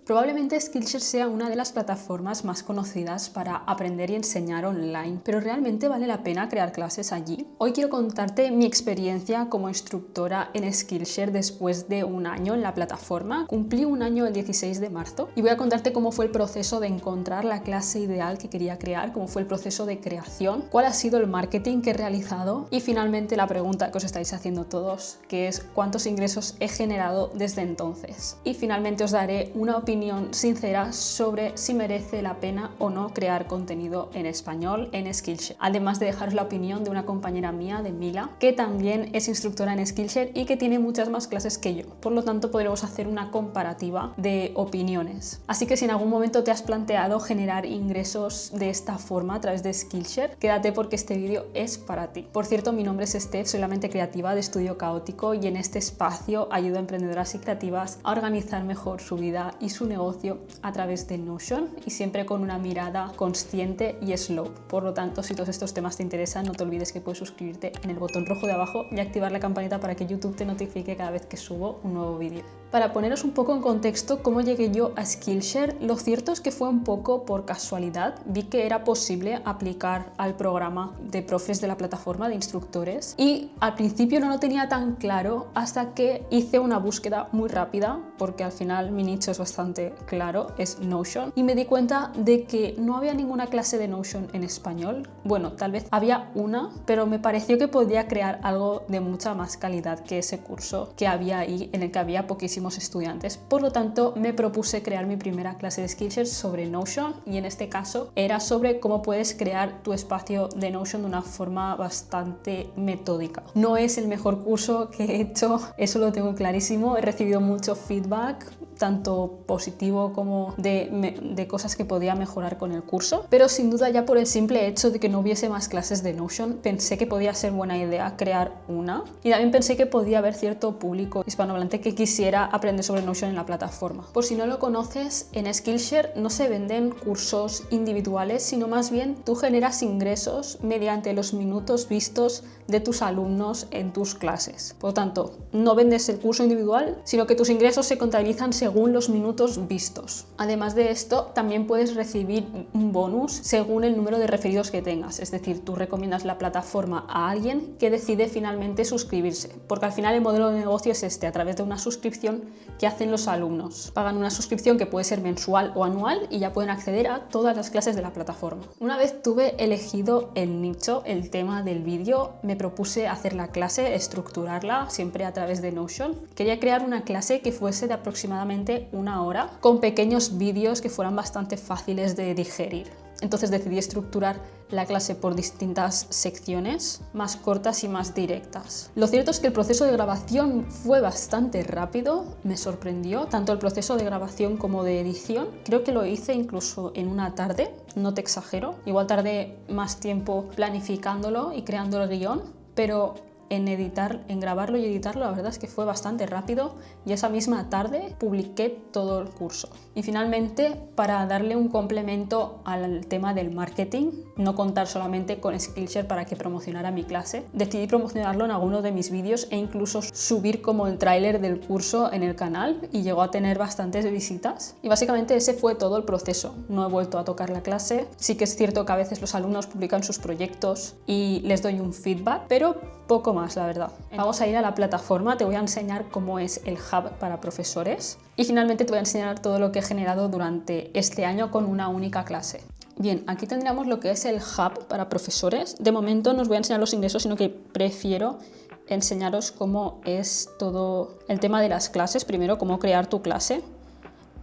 Probablemente Skillshare sea una de las plataformas más conocidas para aprender y enseñar online, pero ¿realmente vale la pena crear clases allí? Hoy quiero contarte mi experiencia como instructora en Skillshare después de un año en la plataforma. Cumplí un año el 16 de marzo y voy a contarte cómo fue el proceso de encontrar la clase ideal que quería crear, cómo fue el proceso de creación, cuál ha sido el marketing que he realizado y finalmente la pregunta que os estáis haciendo todos, que es ¿cuántos ingresos he generado desde entonces? Y finalmente os daré una opinión sincera sobre si merece la pena o no crear contenido en español en Skillshare. Además de dejaros la opinión de una compañera mía, de Mila, que también es instructora en Skillshare y que tiene muchas más clases que yo. Por lo tanto, podremos hacer una comparativa de opiniones. Así que si en algún momento te has planteado generar ingresos de esta forma a través de Skillshare, quédate porque este vídeo es para ti. Por cierto, mi nombre es Steph, soy la mente creativa de Estudio Caótico y en este espacio ayudo a emprendedoras y creativas a organizar mejor su vida y su negocio a través de Notion y siempre con una mirada consciente y slow. Por lo tanto, si todos estos temas te interesan, no te olvides que puedes suscribirte en el botón rojo de abajo y activar la campanita para que YouTube te notifique cada vez que subo un nuevo vídeo. Para poneros un poco en contexto cómo llegué yo a Skillshare, lo cierto es que fue un poco por casualidad. Vi que era posible aplicar al programa de profes de la plataforma de instructores y al principio no lo tenía tan claro hasta que hice una búsqueda muy rápida, porque al final mi nicho es bastante claro, es Notion, y me di cuenta de que no había ninguna clase de Notion en español. Bueno, tal vez había una, pero me pareció que podía crear algo de mucha más calidad que ese curso que había ahí, en el que había poquísimos estudiantes. Por lo tanto, me propuse crear mi primera clase de Skillshare sobre Notion y en este caso era sobre cómo puedes crear tu espacio de Notion de una forma bastante metódica. No es el mejor curso que he hecho, eso lo tengo clarísimo. He recibido mucho feedback, tanto positivo como de cosas que podía mejorar con el curso, pero sin duda ya por el simple hecho de que no hubiese más clases de Notion, pensé que podía ser buena idea crear una y también pensé que podía haber cierto público hispanohablante que quisiera aprender sobre Notion en la plataforma. Por si no lo conoces, en Skillshare no se venden cursos individuales, sino más bien tú generas ingresos mediante los minutos vistos de tus alumnos en tus clases. Por lo tanto, no vendes el curso individual, sino que tus ingresos se contabilizan según los minutos vistos. Además de esto, también puedes recibir un bonus según el número de referidos que tengas. Es decir, tú recomiendas la plataforma a alguien que decide finalmente suscribirse, porque al final el modelo de negocio es este, a través de una suscripción que hacen los alumnos. Pagan una suscripción que puede ser mensual o anual y ya pueden acceder a todas las clases de la plataforma. Una vez tuve elegido el nicho, el tema del vídeo, me propuse hacer la clase, estructurarla siempre a través de Notion. Quería crear una clase que fuese de aproximadamente una hora, con pequeños vídeos que fueran bastante fáciles de digerir. Entonces decidí estructurar la clase por distintas secciones, más cortas y más directas. Lo cierto es que el proceso de grabación fue bastante rápido, me sorprendió, tanto el proceso de grabación como de edición. Creo que lo hice incluso en una tarde, no te exagero. Igual tardé más tiempo planificándolo y creando el guión, pero en grabarlo y editarlo, la verdad es que fue bastante rápido y esa misma tarde publiqué todo el curso. Y finalmente, para darle un complemento al tema del marketing, no contar solamente con Skillshare para que promocionara mi clase, decidí promocionarlo en alguno de mis vídeos e incluso subir como el tráiler del curso en el canal y llegó a tener bastantes visitas. Y básicamente ese fue todo el proceso. No he vuelto a tocar la clase. Sí que es cierto que a veces los alumnos publican sus proyectos y les doy un feedback, pero poco más, la verdad. Vamos a ir a la plataforma, te voy a enseñar cómo es el hub para profesores y finalmente te voy a enseñar todo lo que he generado durante este año con una única clase. Bien, aquí tendríamos lo que es el hub para profesores. De momento no os voy a enseñar los ingresos, sino que prefiero enseñaros cómo es todo el tema de las clases. Primero, cómo crear tu clase.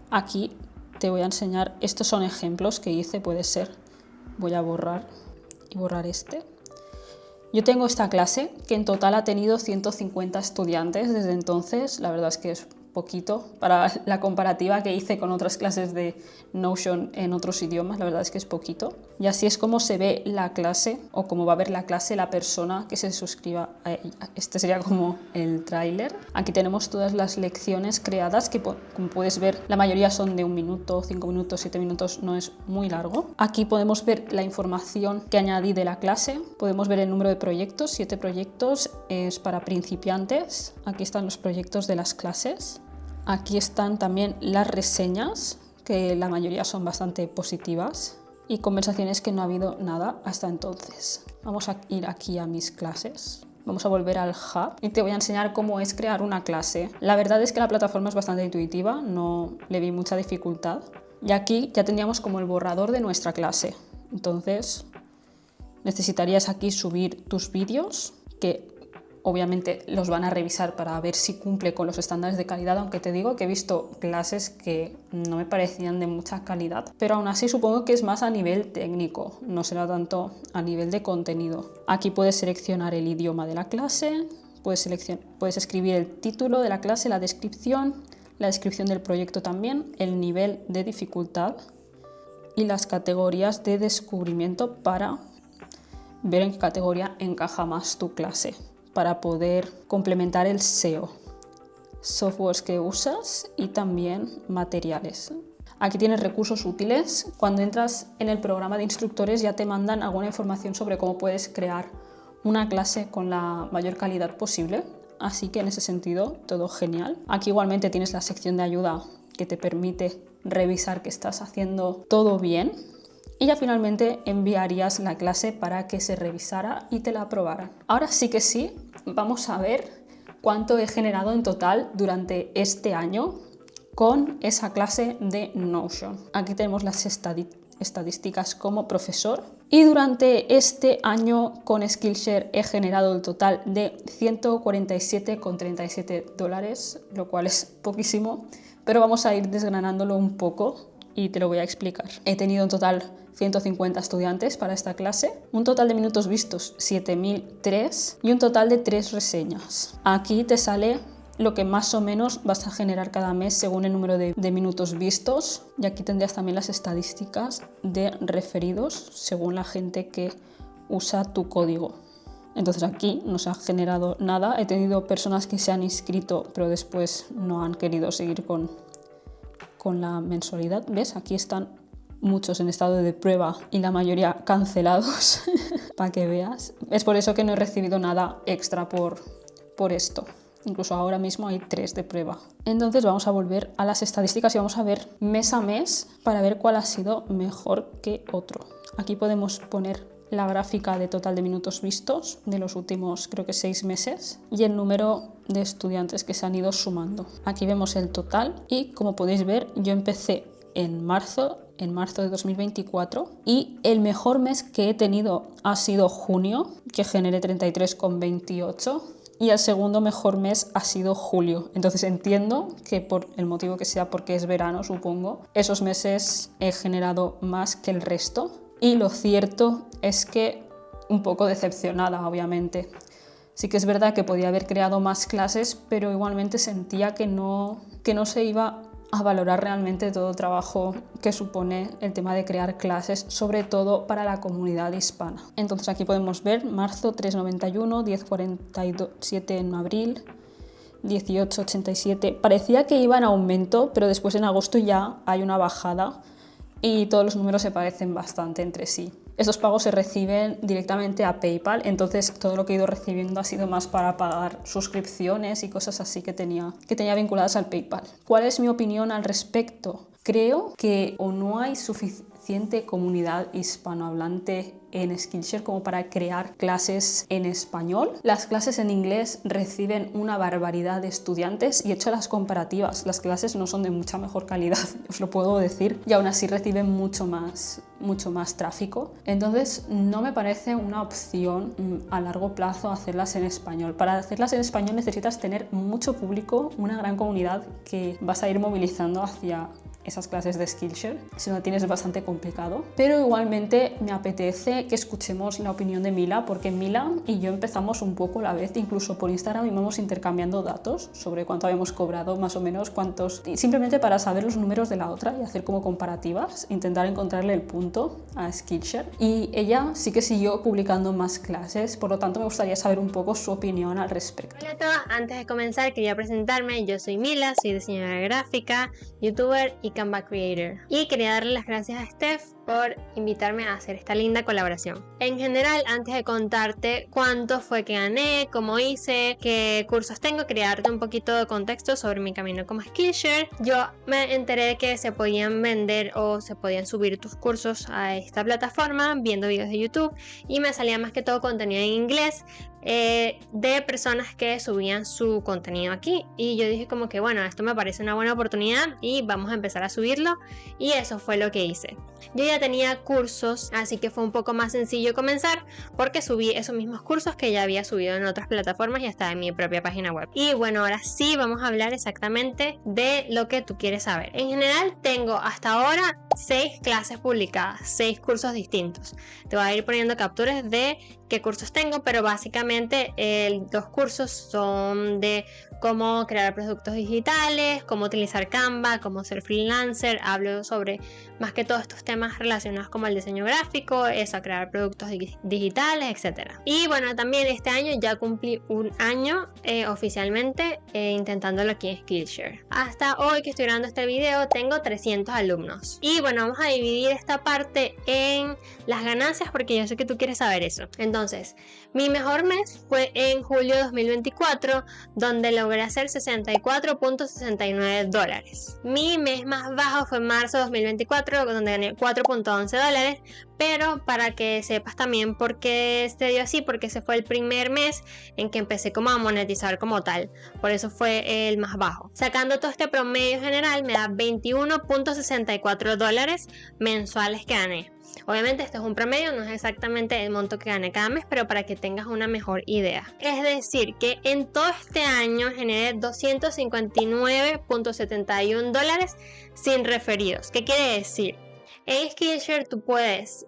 Aquí te voy a enseñar, estos son ejemplos que hice, puede ser. Voy a borrar y borrar este. Yo tengo esta clase que en total ha tenido 150 estudiantes desde entonces. La verdad es que es poquito para la comparativa que hice con otras clases de Notion en otros idiomas, la verdad es que es poquito. Y así es como se ve la clase o cómo va a ver la clase la persona que se suscriba a ella. Este sería como el tráiler. Aquí tenemos todas las lecciones creadas que, como puedes ver, la mayoría son de 1 minuto, 5 minutos, 7 minutos, no es muy largo. Aquí podemos ver la información que añadí de la clase, podemos ver el número de proyectos, 7 proyectos, es para principiantes. Aquí están los proyectos de las clases. Aquí están también las reseñas, que la mayoría son bastante positivas, y conversaciones que no ha habido nada hasta entonces. Vamos a ir aquí a mis clases. Vamos a volver al Hub y te voy a enseñar cómo es crear una clase. La verdad es que la plataforma es bastante intuitiva, no le vi mucha dificultad. Y aquí ya tendríamos como el borrador de nuestra clase. Entonces necesitarías aquí subir tus vídeos, que obviamente los van a revisar para ver si cumple con los estándares de calidad, aunque te digo que he visto clases que no me parecían de mucha calidad, pero aún así supongo que es más a nivel técnico, no será tanto a nivel de contenido. Aquí puedes seleccionar el idioma de la clase, puedes escribir el título de la clase, la descripción del proyecto también, el nivel de dificultad y las categorías de descubrimiento para ver en qué categoría encaja más tu clase, para poder complementar el SEO, softwares que usas y también materiales. Aquí tienes recursos útiles. Cuando entras en el programa de instructores ya te mandan alguna información sobre cómo puedes crear una clase con la mayor calidad posible, así que en ese sentido todo genial. Aquí igualmente tienes la sección de ayuda que te permite revisar que estás haciendo todo bien. Y ya finalmente enviarías la clase para que se revisara y te la aprobaran. Ahora sí que sí, vamos a ver cuánto he generado en total durante este año con esa clase de Notion. Aquí tenemos las estadísticas como profesor. Y durante este año con Skillshare he generado el total de $147,37, lo cual es poquísimo, pero vamos a ir desgranándolo un poco y te lo voy a explicar. He tenido en total 150 estudiantes para esta clase, un total de minutos vistos 7003 y un total de 3 reseñas. Aquí te sale lo que más o menos vas a generar cada mes según el número de minutos vistos, y aquí tendrías también las estadísticas de referidos según la gente que usa tu código. Entonces aquí no se ha generado nada. He tenido personas que se han inscrito pero después no han querido seguir con la mensualidad. ¿Ves? Aquí están muchos en estado de prueba y la mayoría cancelados para que veas. Es por eso que no he recibido nada extra por esto. Incluso ahora mismo hay 3 de prueba. Entonces vamos a volver a las estadísticas y vamos a ver mes a mes para ver cuál ha sido mejor que otro. Aquí podemos poner la gráfica de total de minutos vistos de los últimos, creo que 6 meses, y el número de estudiantes que se han ido sumando. Aquí vemos el total y, como podéis ver, yo empecé en marzo de 2024 y el mejor mes que he tenido ha sido junio, que generé 33,28, y el segundo mejor mes ha sido julio. Entonces entiendo que por el motivo que sea, porque es verano supongo, esos meses he generado más que el resto. Y lo cierto es que un poco decepcionada, obviamente. Sí que es verdad que podía haber creado más clases, pero igualmente sentía que no se iba a valorar realmente todo el trabajo que supone el tema de crear clases, sobre todo para la comunidad hispana. Entonces aquí podemos ver marzo 3,91, 10,47 en abril, 18,87. Parecía que iba en aumento, pero después en agosto ya hay una bajada y todos los números se parecen bastante entre sí. Estos pagos se reciben directamente a PayPal, entonces todo lo que he ido recibiendo ha sido más para pagar suscripciones y cosas así que tenía vinculadas al PayPal. ¿Cuál es mi opinión al respecto? Creo que o no hay suficiente comunidad hispanohablante en Skillshare como para crear clases en español. Las clases en inglés reciben una barbaridad de estudiantes y he hecho las comparativas. Las clases no son de mucha mejor calidad, os lo puedo decir, y aún así reciben mucho más tráfico. Entonces no me parece una opción a largo plazo hacerlas en español. Para hacerlas en español necesitas tener mucho público, una gran comunidad que vas a ir movilizando hacia esas clases de Skillshare, si no tienes es bastante complicado. Pero igualmente me apetece que escuchemos la opinión de Mila, porque Mila y yo empezamos un poco a la vez, incluso por Instagram íbamos intercambiando datos sobre cuánto habíamos cobrado, más o menos cuántos, simplemente para saber los números de la otra y hacer como comparativas, intentar encontrarle el punto a Skillshare. Y ella sí que siguió publicando más clases, por lo tanto me gustaría saber un poco su opinión al respecto. Hola a todos, antes de comenzar quería presentarme. Yo soy Mila, soy diseñadora gráfica, youtuber y Canva Creator. Y quería darle las gracias a Steph por invitarme a hacer esta linda colaboración. En general, antes de contarte cuánto fue que gané, cómo hice, qué cursos tengo, quería darte un poquito de contexto sobre mi camino como Skillshare. Yo me enteré de que se podían vender o se podían subir tus cursos a esta plataforma viendo videos de YouTube, y me salía más que todo contenido en inglés de personas que subían su contenido aquí, y yo dije como que bueno, esto me parece una buena oportunidad y vamos a empezar a subirlo, y eso fue lo que hice. Yo ya tenía cursos, así que fue un poco más sencillo comenzar porque subí esos mismos cursos que ya había subido en otras plataformas y hasta en mi propia página web. Y bueno, ahora sí vamos a hablar exactamente de lo que tú quieres saber. En general tengo hasta ahora 6 clases publicadas, 6 cursos distintos. Te voy a ir poniendo capturas de qué cursos tengo, pero básicamente los cursos son de cómo crear productos digitales, cómo utilizar Canva, cómo ser freelancer. Hablo sobre más que todo estos temas relacionados como el diseño gráfico, eso, crear productos digitales, etc. Y bueno, también este año ya cumplí un año oficialmente intentándolo aquí en Skillshare. Hasta hoy que estoy grabando este video tengo 300 alumnos. Y bueno, vamos a dividir esta parte en las ganancias porque yo sé que tú quieres saber eso. Entonces, mi mejor mes fue en julio de 2024, donde logré hacer $64.69. Mi mes más bajo fue en marzo de 2024, donde gané $4.11. Pero para que sepas también por qué se dio así, porque ese fue el primer mes en que empecé como a monetizar como tal, por eso fue el más bajo. Sacando todo este promedio general me da $21.64 mensuales que gané. Obviamente esto es un promedio, no es exactamente el monto que gané cada mes, pero para que tengas una mejor idea. Es decir, que en todo este año generé $259.71 sin referidos. ¿Qué quiere decir? En Skillshare tú puedes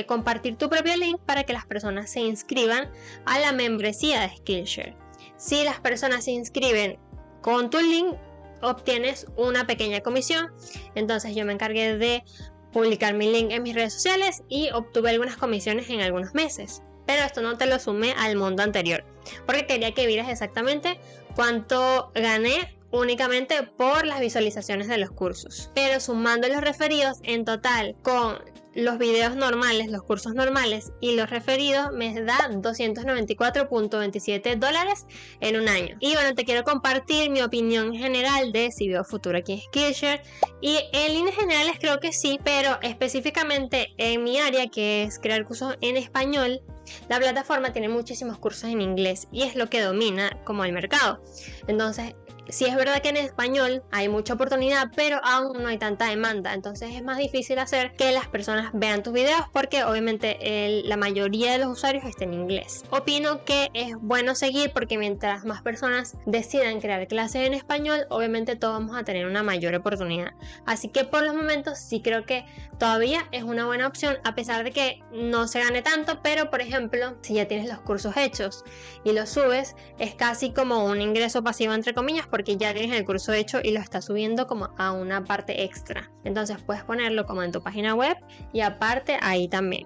compartir tu propio link para que las personas se inscriban a la membresía de Skillshare. Si las personas se inscriben con tu link, obtienes una pequeña comisión. Entonces yo me encargué de publicar mi link en mis redes sociales y obtuve algunas comisiones en algunos meses. Pero esto no te lo sumé al monto anterior, porque quería que vieras exactamente cuánto gané únicamente por las visualizaciones de los cursos. Pero sumando los referidos en total con los videos normales, los cursos normales y los referidos, me da $294.27 en un año. Y bueno, te quiero compartir mi opinión general de si veo futuro aquí en Skillshare. Y en líneas generales creo que sí, pero específicamente en mi área, que es crear cursos en español, la plataforma tiene muchísimos cursos en inglés y es lo que domina como el mercado. Entonces, sí es verdad que en español hay mucha oportunidad, pero aún no hay tanta demanda. Entonces es más difícil hacer que las personas vean tus videos porque obviamente la mayoría de los usuarios está en inglés. Opino que es bueno seguir porque mientras más personas decidan crear clases en español, obviamente todos vamos a tener una mayor oportunidad. Así que por los momentos sí creo que todavía es una buena opción, a pesar de que no se gane tanto. Pero por ejemplo, si ya tienes los cursos hechos y los subes, es casi como un ingreso pasivo entre comillas, porque ya tienes el curso hecho y lo estás subiendo como a una parte extra. Entonces puedes ponerlo como en tu página web y aparte ahí también.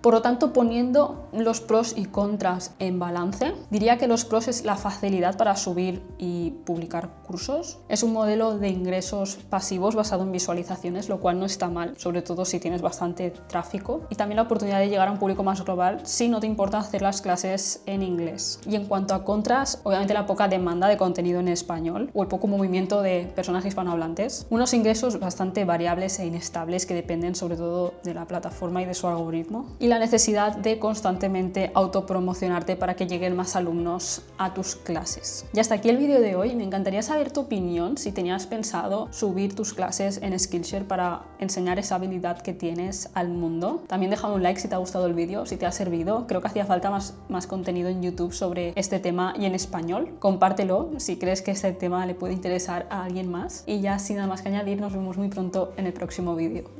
Por lo tanto, poniendo los pros y contras en balance, diría que los pros es la facilidad para subir y publicar cursos. Es un modelo de ingresos pasivos basado en visualizaciones, lo cual no está mal, sobre todo si tienes bastante tráfico. Y también la oportunidad de llegar a un público más global si no te importa hacer las clases en inglés. Y en cuanto a contras, obviamente la poca demanda de contenido en español o el poco movimiento de personas hispanohablantes. Unos ingresos bastante variables e inestables que dependen sobre todo de la plataforma y de su algoritmo. Y la necesidad de constantemente autopromocionarte para que lleguen más alumnos a tus clases. Y hasta aquí el vídeo de hoy. Me encantaría saber tu opinión, si tenías pensado subir tus clases en Skillshare para enseñar esa habilidad que tienes al mundo. También déjame un like si te ha gustado el vídeo, si te ha servido. Creo que hacía falta más contenido en YouTube sobre este tema y en español. Compártelo si crees que este tema le puede interesar a alguien más. Y ya sin nada más que añadir, nos vemos muy pronto en el próximo vídeo.